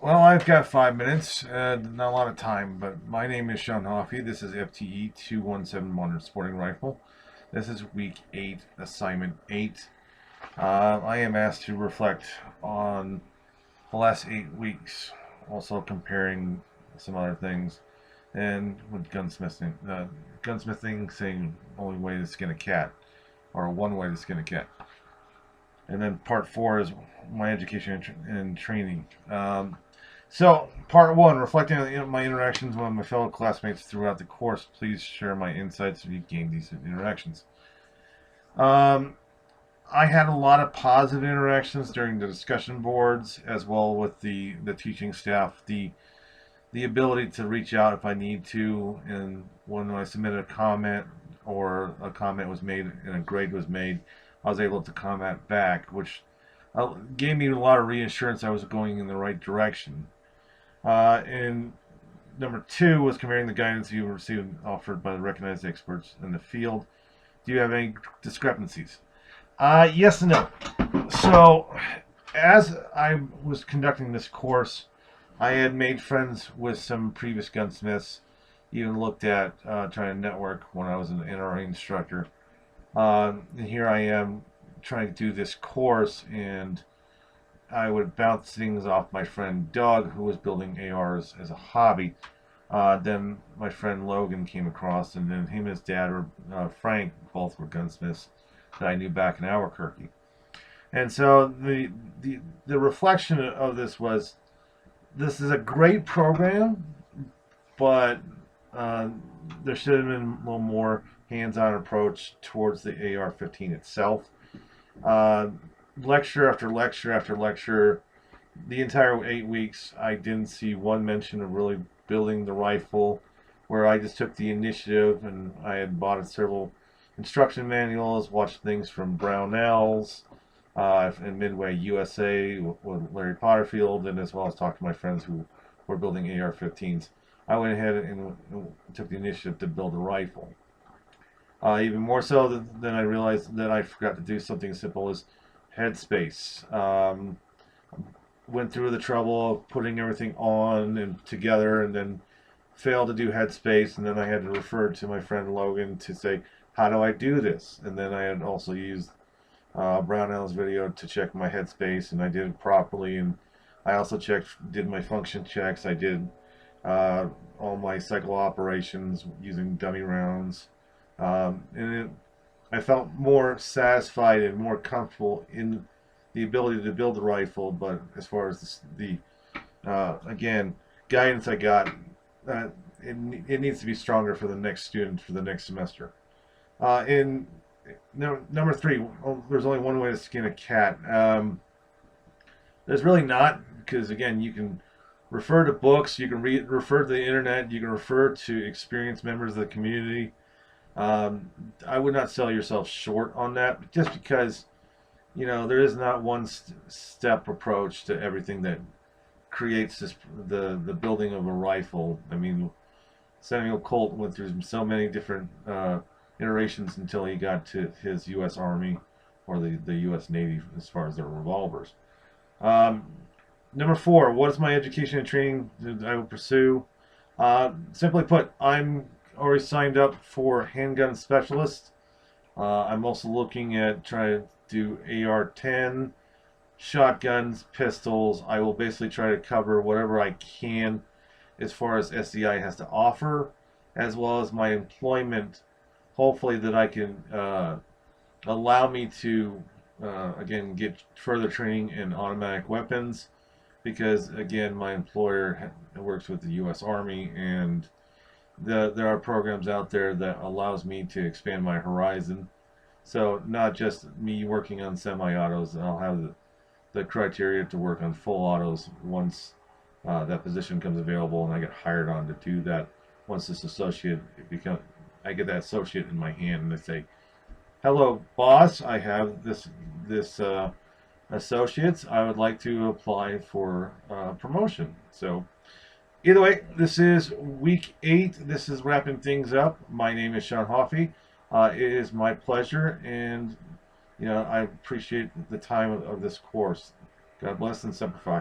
Well, I've got 5 minutes, not a lot of time, but my name is Sean Hoffey. This is FTE 2171 Sporting Rifle. This is week 8, assignment 8. I am asked to reflect on the last 8 weeks, also comparing some other things, and with gunsmithing. Gunsmithing saying only way to skin a cat, or one way to skin a cat. And then part 4 is my education and training. So, part 1, reflecting on my interactions with my fellow classmates throughout the course. Please share my insights if you gained these interactions. Um, I had a lot of positive interactions during the discussion boards, as well with the teaching staff. The ability to reach out if I need to, and when I submitted a comment or a comment was made and a grade was made, I was able to comment back, which gave me a lot of reassurance I was going in the right direction. And number 2 was comparing the guidance you received offered by the recognized experts in the field. Do you have any discrepancies? Yes and no. So, as I was conducting this course, I had made friends with some previous gunsmiths, even looked at trying to network when I was an NRA instructor. And here I am trying to do this course, and I would bounce things off my friend Doug, who was building ARs as a hobby. Then my friend Logan came across, and then him and his dad, Frank, both were gunsmiths that I knew back in Albuquerque. And so the reflection of this was, this is a great program, but there should have been a little more hands-on approach towards the AR-15 itself. Lecture after lecture after lecture, the entire 8 weeks, I didn't see one mention of really building the rifle, where I just took the initiative, and I had bought several instruction manuals, watched things from Brownells and Midway USA with Larry Potterfield, and as well as talked to my friends who were building AR-15s. I went ahead and took the initiative to build a rifle. Even more so than I realized that I forgot to do something as simple as headspace. Went through the trouble of putting everything on and together, and then failed to do headspace, and then I had to refer to my friend Logan to say, how do I do this? And then I had also used Brownell's video to check my headspace, and I did it properly. And I also did my function checks. I did all my cycle operations using dummy rounds. I felt more satisfied and more comfortable in the ability to build the rifle. But as far as the again, guidance I got, it needs to be stronger for the next student for the next semester. In number 3, there's only one way to skin a cat. There's really not, because again, you can refer to books, you can refer to the internet, you can refer to experienced members of the community. I would not sell yourself short on that, just because there is not one step approach to everything that creates the building of a rifle. I mean, Samuel Colt went through so many different iterations until he got to his U.S. Army or the U.S. Navy as far as their revolvers. Number 4, what is my education and training that I will pursue? Simply put, I'm already signed up for handgun specialist. I'm also looking at trying to do AR-10, shotguns, pistols. I will basically try to cover whatever I can as far as SDI has to offer, as well as my employment. Hopefully that I can allow me to, again, get further training in automatic weapons, because, again, my employer works with the U.S. Army, and there are programs out there that allows me to expand my horizon. So not just me working on semi-autos, I'll have the criteria to work on full autos once that position comes available, and I get hired on to do that. Once this associate I get that associate in my hand, and they say, "Hello, boss. I have this associates. I would like to apply for promotion." So, either way, this is week 8. This is wrapping things up. My name is Sean Hoffey. It is my pleasure, and I appreciate the time of this course. God bless and simplify.